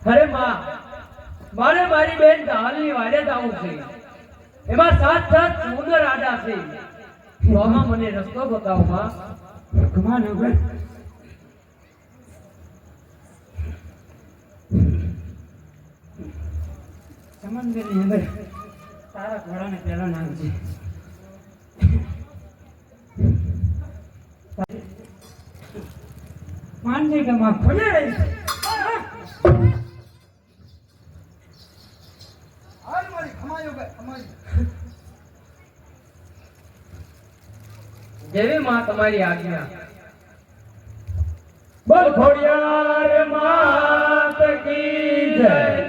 અરે માં, મારે મારી બેન હાલની વાડે જાવું છે. એમાં સાત સાત સુંદર આડા છે. તો આમાં મને રસ્તો બતાવો માં. કમાન હવે સમંદરની અંદર તારા ઘોડાને પેલા નાખજે. માનજે કે માં ખોલે રહી જેવી માં તમારી આજ્ઞા. બોલ ખોડિયાર માત કી જય.